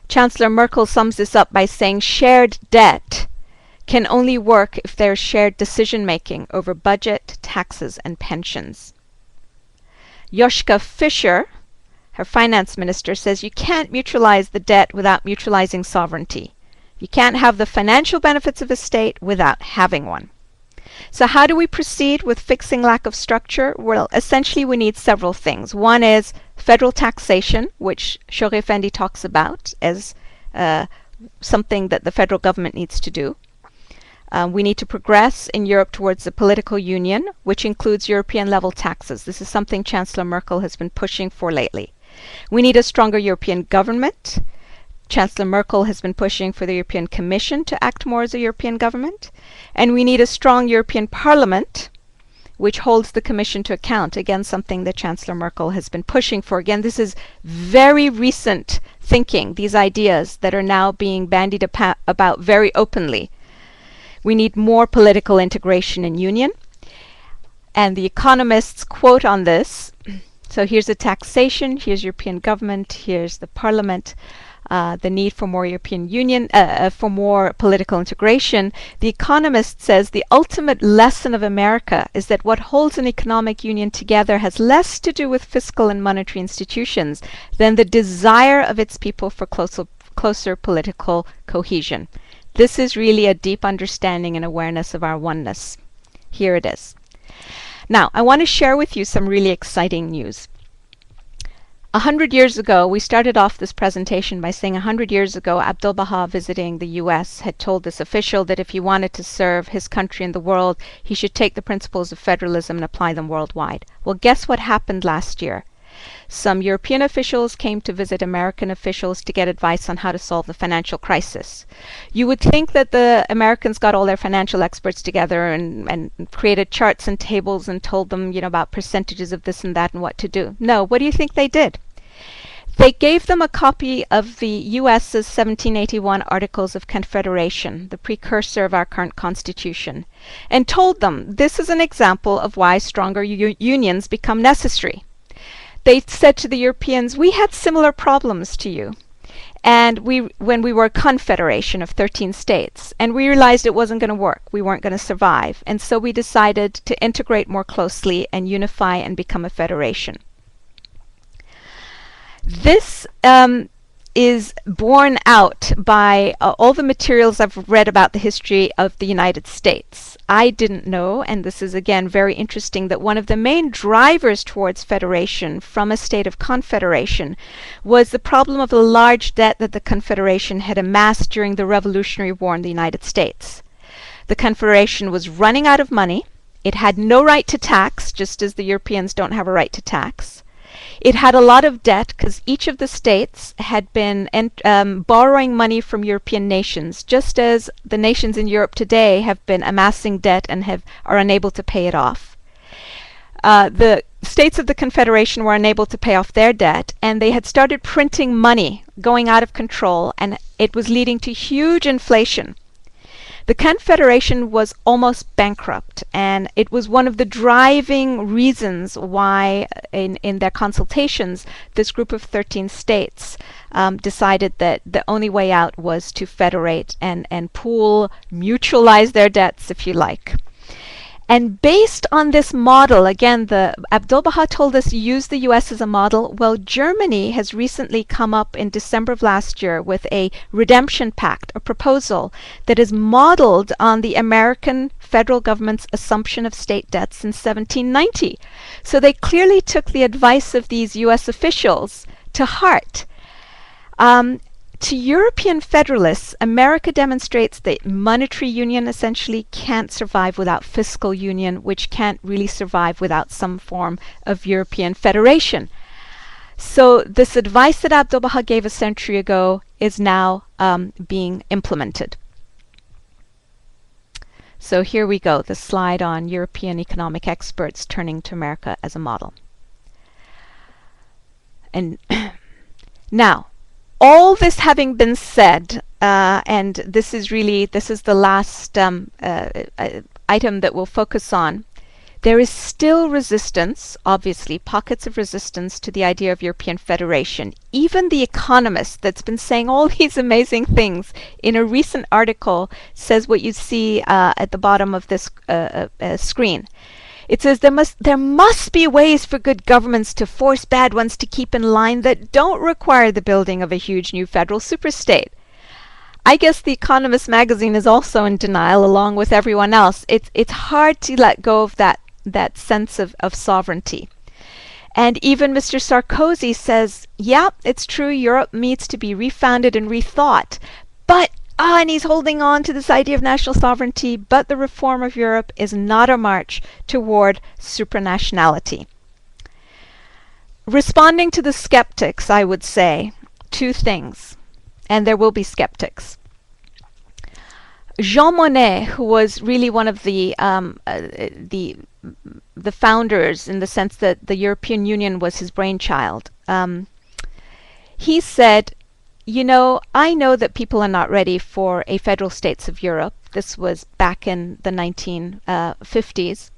A: Chancellor Merkel sums this up by saying shared debt can only work if there's shared decision-making over budget, taxes, and pensions. Joschka Fischer, her finance minister, says you can't mutualize the debt without mutualizing sovereignty. You can't have the financial benefits of a state without having one. So how do we proceed with fixing lack of structure? Well, essentially we need several things. One is federal taxation, which Shoghi Effendi talks about as something that the federal government needs to do. We need to progress in Europe towards a political union, which includes European-level taxes. This is something Chancellor Merkel has been pushing for lately. We need a stronger European government. Chancellor Merkel has been pushing for the European Commission to act more as a European government. And we need a strong European Parliament, which holds the Commission to account. Again, something that Chancellor Merkel has been pushing for. Again, this is very recent thinking, these ideas that are now being bandied about very openly. We need more political integration and union. And the Economist's quote on this, so here's a taxation, here's European government, here's the Parliament, the need for more European Union, for more political integration. The Economist says the ultimate lesson of America is that what holds an economic union together has less to do with fiscal and monetary institutions than the desire of its people for closer political cohesion. This is really a deep understanding and awareness of our oneness. Here it is. Now, I want to share with you some really exciting news. 100 years ago, we started off this presentation by saying 100 years ago, Abdu'l-Baha, visiting the US, had told this official that if he wanted to serve his country in the world, he should take the principles of federalism and apply them worldwide. Well, guess what happened last year? Some European officials came to visit American officials to get advice on how to solve the financial crisis. You would think that the Americans got all their financial experts together and created charts and tables and told them, about percentages of this and that and what to do. No, what do you think they did? They gave them a copy of the U.S.'s 1781 Articles of Confederation, the precursor of our current Constitution, and told them this is an example of why stronger unions become necessary. They said to the Europeans, we had similar problems to you. And when we were a confederation of 13 states, and we realized it wasn't going to work, we weren't going to survive, and so we decided to integrate more closely and unify and become a federation. This is borne out by all the materials I've read about the history of the United States. I didn't know, and this is again very interesting, that one of the main drivers towards federation from a state of confederation was the problem of the large debt that the Confederation had amassed during the Revolutionary War in the United States. The Confederation was running out of money. It had no right to tax, just as the Europeans don't have a right to tax. It had a lot of debt because each of the states had been borrowing money from European nations, just as the nations in Europe today have been amassing debt and are unable to pay it off. The states of the Confederation were unable to pay off their debt, and they had started printing money going out of control, and it was leading to huge inflation. The Confederation was almost bankrupt, and it was one of the driving reasons why, in their consultations, this group of 13 states decided that the only way out was to federate and pool, mutualize their debts, if you like. And based on this model, again, Abdu'l-Baha told us use the US as a model. Well, Germany has recently come up in December of last year with a redemption pact, a proposal that is modeled on the American federal government's assumption of state debts in 1790. So they clearly took the advice of these US officials to heart. To European federalists, America demonstrates that monetary union essentially can't survive without fiscal union, which can't really survive without some form of European federation. So this advice that Abdu'l-Baha gave a century ago is now being implemented. So here we go, the slide on European economic experts turning to America as a model. And now, all this having been said, and this is the last item that we'll focus on, there is still resistance, obviously, pockets of resistance to the idea of European federation. Even The Economist, that's been saying all these amazing things, in a recent article says what you see at the bottom of this screen. It says there must be ways for good governments to force bad ones to keep in line that don't require the building of a huge new federal superstate. I guess The Economist magazine is also in denial along with everyone else. It's hard to let go of that sense of sovereignty. And even Mr. Sarkozy says, yeah, it's true, Europe needs to be refounded and rethought, but and he's holding on to this idea of national sovereignty, but the reform of Europe is not a march toward supranationality. Responding to the skeptics, I would say two things, and there will be skeptics. Jean Monnet, who was really one of the founders, in the sense that the European Union was his brainchild, he said, you know, I know that people are not ready for a federal states of Europe. This was back in the 1950s.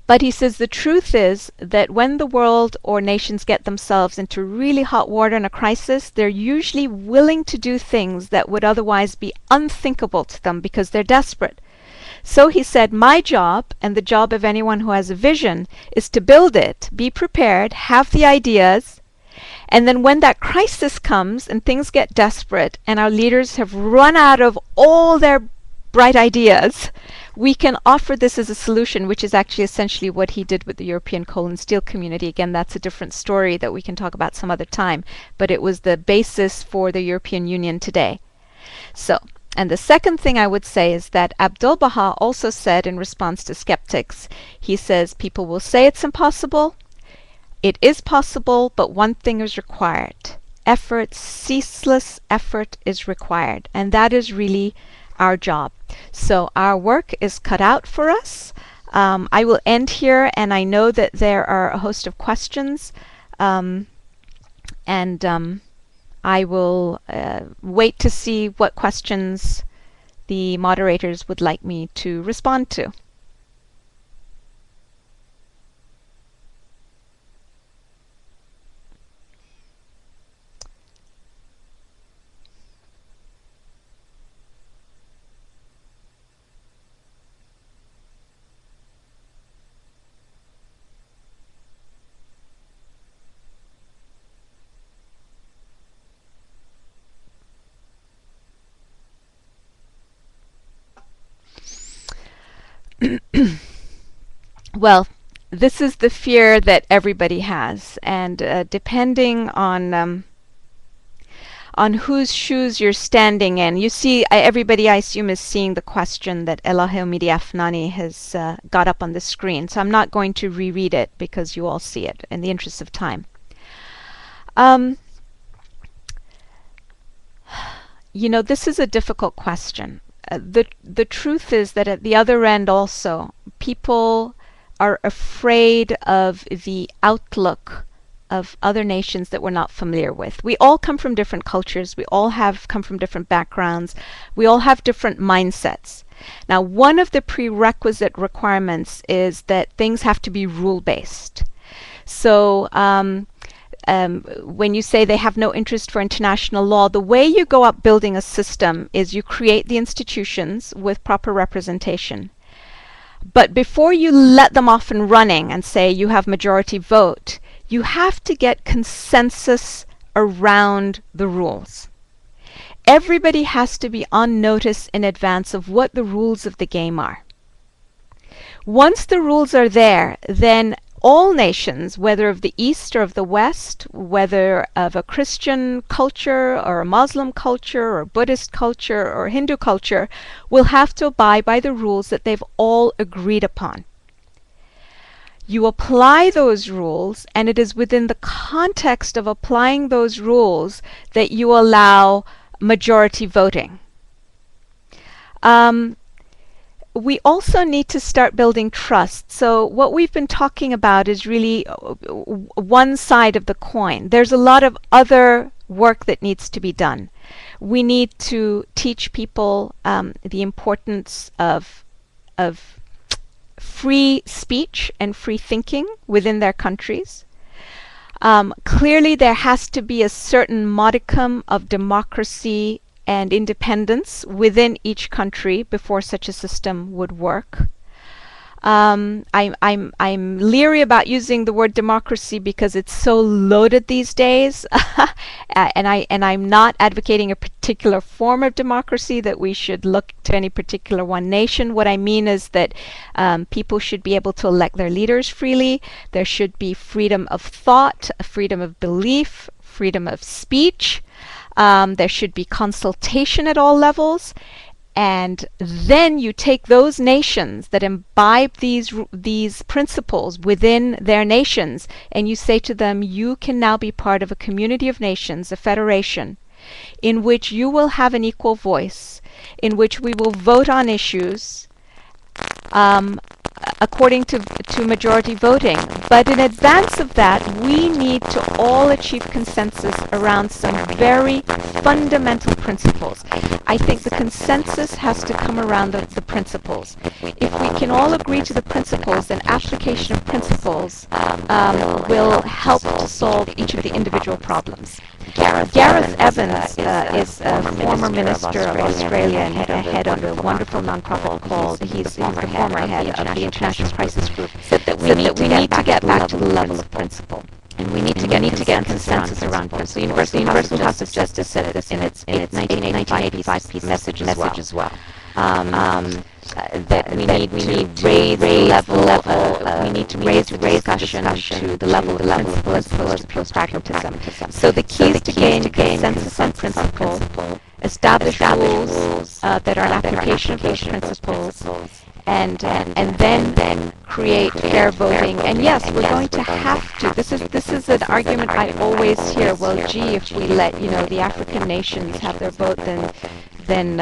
A: But he says the truth is that when the world or nations get themselves into really hot water in a crisis, they're usually willing to do things that would otherwise be unthinkable to them because they're desperate. So he said, my job, and the job of anyone who has a vision, is to build it, be prepared, have the ideas, and then when that crisis comes and things get desperate and our leaders have run out of all their bright ideas, we can offer this as a solution, which is actually essentially what he did with the European coal and steel community. Again, that's a different story that we can talk about some other time, but it was the basis for the European Union today. So, and the second thing I would say is that Abdu'l-Baha also said in response to skeptics, he says people will say it's impossible. It is possible, but one thing is required. Effort, ceaseless effort is required. And that is really our job. So our work is cut out for us. I will end here, and I know that there are a host of questions. And and I will wait to see what questions the moderators would like me to respond to. Well, this is the fear that everybody has, and depending on whose shoes you're standing in, you see, everybody I assume is seeing the question that Elahomidi Afnani has got up on the screen, so I'm not going to reread it because you all see it in the interest of time. This is a difficult question. The truth is that at the other end also, people are afraid of the outlook of other nations that we're not familiar with. We all come from different cultures. We all have come from different backgrounds. We all have different mindsets. Now, one of the prerequisite requirements is that things have to be rule-based. So when you say they have no interest for international law, the way you go up building a system is you create the institutions with proper representation. But before you let them off and running and say you have majority vote, you have to get consensus around the rules. Everybody has to be on notice in advance of what the rules of the game are. Once the rules are there, then all nations, whether of the East or of the West, whether of a Christian culture or a Muslim culture or Buddhist culture or Hindu culture, will have to abide by the rules that they've all agreed upon. You apply those rules, and it is within the context of applying those rules that you allow majority voting. We also need to start building trust. So what we've been talking about is really one side of the coin. There's a lot of other work that needs to be done. We need to teach people the importance of free speech and free thinking within their countries. Clearly, there has to be a certain modicum of democracy and independence within each country before such a system would work. I'm leery about using the word democracy because it's so loaded these days, and I'm not advocating a particular form of democracy that we should look to any particular one nation. What I mean is that people should be able to elect their leaders freely. There should be freedom of thought, freedom of belief, freedom of speech. There should be consultation at all levels. And then you take those nations that imbibe these principles within their nations, and you say to them, you can now be part of a community of nations, a federation, in which you will have an equal voice, in which we will vote on issues according to majority voting. But in advance of that, we need to all achieve consensus around some very fundamental principles. I think the consensus has to come around the principles. If we can all agree to the principles, then application of principles will help to solve each of the individual problems. Gareth Evans is a former minister of Australia and head of a wonderful nonprofit called, he's the former head of the International Crisis Group, said that we need to get back to the level of principle. And we need to get consensus around principle. The Universal House of Justice said this in its 1985 piece message as well. That we need to raise the level, we need to raise the discussion to the level of principle as opposed to pure pragmatism. So the key is to gain consensus on principle, establish rules that are an application of those principles, and then create fair voting. And yes, we're going to have to. This is an argument I always hear. Well, gee, if we let the African nations have their vote, then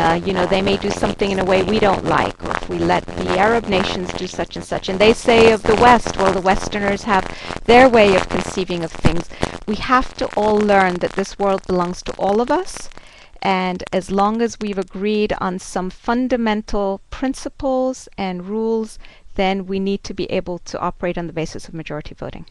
A: they may do something in a way we don't like, or if we let the Arab nations do such and such, and they say of the West, well, the Westerners have their way of conceiving of things. We have to all learn that this world belongs to all of us, and as long as we've agreed on some fundamental principles and rules, then we need to be able to operate on the basis of majority voting.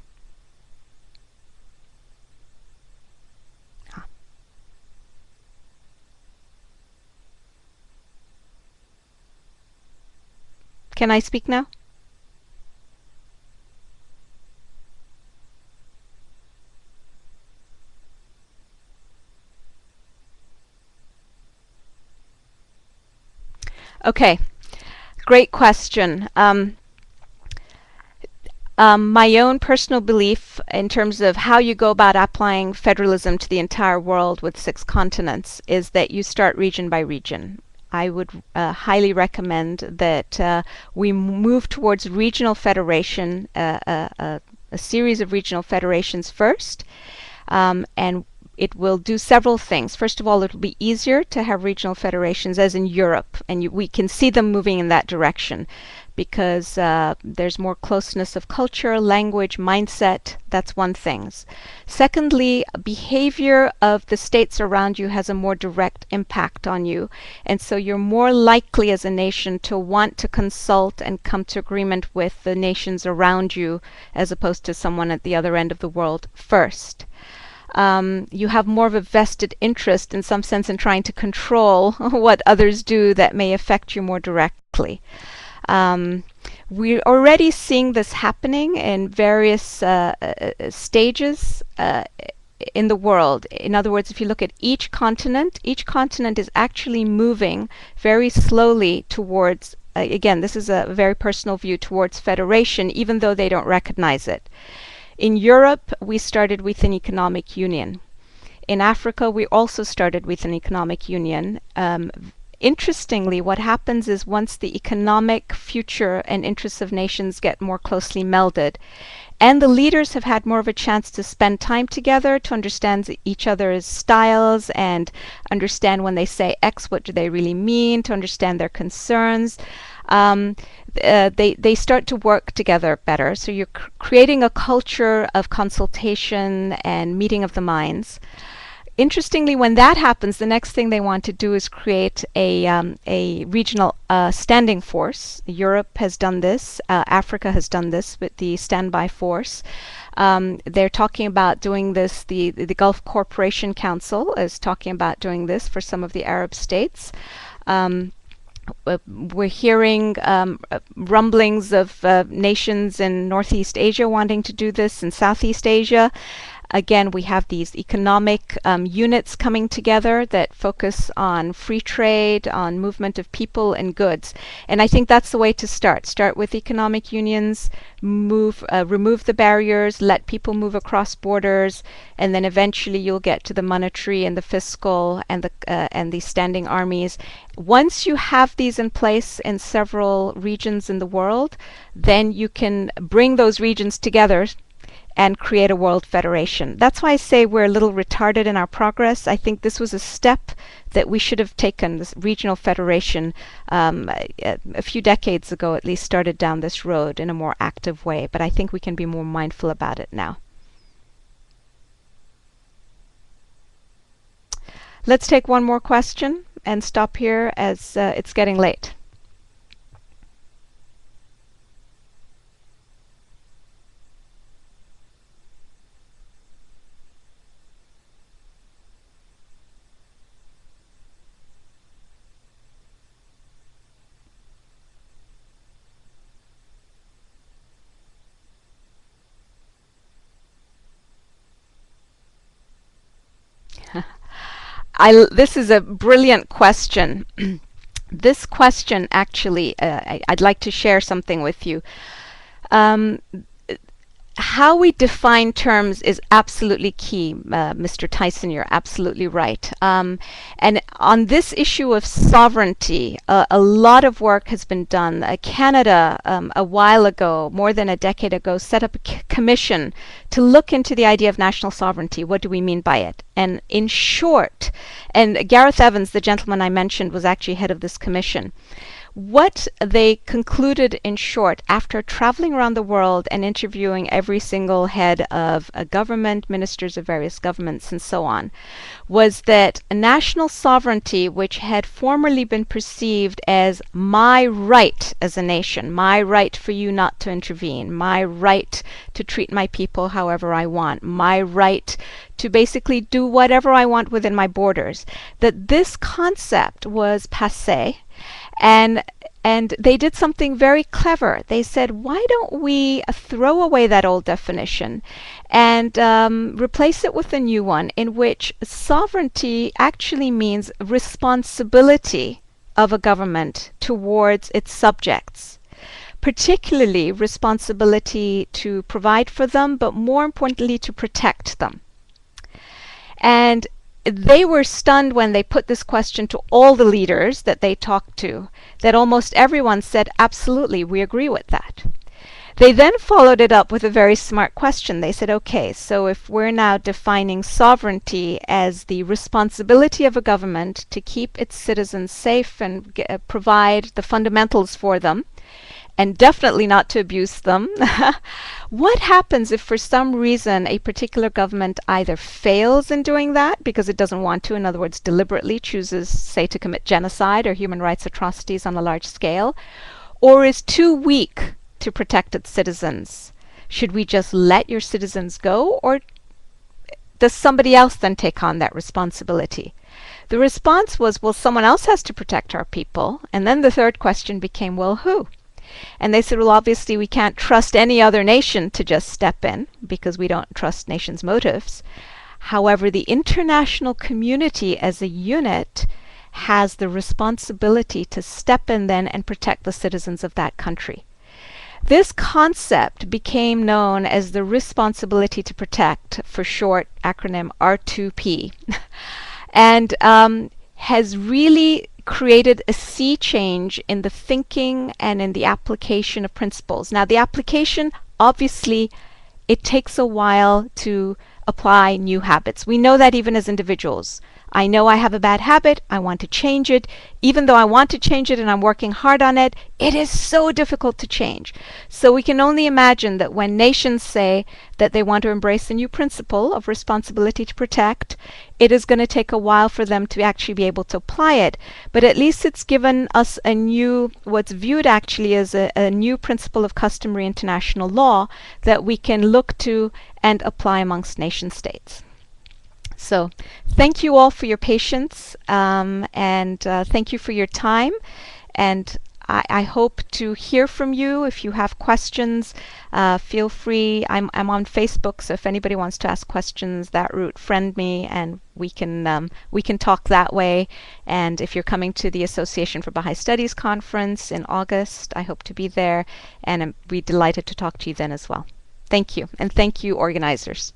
A: Can I speak now? Okay, great question. My own personal belief in terms of how you go about applying federalism to the entire world with 6 continents is that you start region by region. I would highly recommend that we move towards regional federation, a series of regional federations first, and it will do several things. First of all, it will be easier to have regional federations, as in Europe, and we can see them moving in that direction because there's more closeness of culture, language, mindset. That's one thing. Secondly, behavior of the states around you has a more direct impact on you, and so you're more likely as a nation to want to consult and come to agreement with the nations around you as opposed to someone at the other end of the world first. You have more of a vested interest in some sense in trying to control what others do that may affect you more directly. We're already seeing this happening in various stages in the world. In other words, if you look at each continent is actually moving very slowly towards, again, this is a very personal view, towards federation, even though they don't recognize it. In Europe, we started with an economic union. In Africa, we also started with an economic union. Interestingly, what happens is once the economic future and interests of nations get more closely melded, and the leaders have had more of a chance to spend time together to understand each other's styles and understand when they say X, what do they really mean, to understand their concerns. They start to work together better. So you're creating a culture of consultation and meeting of the minds. Interestingly, when that happens, the next thing they want to do is create a regional standing force. Europe has done this. Africa has done this with the standby force. They're talking about doing this. The Gulf Cooperation Council is talking about doing this for some of the Arab states. We're hearing rumblings of nations in Northeast Asia wanting to do this, in Southeast Asia. Again, we have these economic units coming together that focus on free trade, on movement of people and goods. And I think that's the way to start. Start with economic unions, remove the barriers, let people move across borders, and then eventually you'll get to the monetary and the fiscal and the standing armies. Once you have these in place in several regions in the world, then you can bring those regions together and create a world federation. That's why I say we're a little retarded in our progress. I think this was a step that we should have taken. This regional federation a few decades ago at least started down this road in a more active way, but I think we can be more mindful about it now. Let's take one more question and stop here as it's getting late. This is a brilliant question. This question actually, I'd like to share something with you. how we define terms is absolutely key, Mr. Tyson. You're absolutely right. And on this issue of sovereignty, a lot of work has been done. Canada, a while ago, more than a decade ago, set up a commission to look into the idea of national sovereignty. What do we mean by it? And in short, and Gareth Evans, the gentleman I mentioned, was actually head of this commission. What they concluded, in short, after traveling around the world and interviewing every single head of a government, ministers of various governments, and so on, was that national sovereignty, which had formerly been perceived as my right as a nation, my right for you not to intervene, my right to treat my people however I want, my right to basically do whatever I want within my borders, that this concept was passé. And they did something very clever. They said, why don't we throw away that old definition and replace it with a new one in which sovereignty actually means responsibility of a government towards its subjects, particularly responsibility to provide for them, but more importantly to protect them. And they were stunned when they put this question to all the leaders that they talked to, that almost everyone said, absolutely, we agree with that. They then followed it up with a very smart question. They said, okay, so if we're now defining sovereignty as the responsibility of a government to keep its citizens safe and provide the fundamentals for them, and definitely not to abuse them. What happens if for some reason a particular government either fails in doing that because it doesn't want to, in other words, deliberately chooses, say, to commit genocide or human rights atrocities on a large scale, or is too weak to protect its citizens? Should we just let your citizens go, or does somebody else then take on that responsibility? The response was, well, someone else has to protect our people. And then the third question became, well, who? And they said, well, obviously we can't trust any other nation to just step in because we don't trust nations' motives. However, the international community as a unit has the responsibility to step in then and protect the citizens of that country. This concept became known as the responsibility to protect, for short acronym R2P, and has really created a sea change in the thinking and in the application of principles. Now, the application, obviously, it takes a while to apply new habits. We know that even as individuals. I know I have a bad habit, I want to change it. Even though I want to change it and I'm working hard on it, it is so difficult to change. So we can only imagine that when nations say that they want to embrace a new principle of responsibility to protect, it is going to take a while for them to actually be able to apply it. But at least it's given us a new, what's viewed actually as a new principle of customary international law that we can look to and apply amongst nation states. So thank you all for your patience, and thank you for your time. And I hope to hear from you. If you have questions, feel free. I'm on Facebook, so if anybody wants to ask questions, that route, friend me, and we can talk that way. And if you're coming to the Association for Baha'i Studies conference in August, I hope to be there, and I'd be delighted to talk to you then as well. Thank you, and thank you, organizers.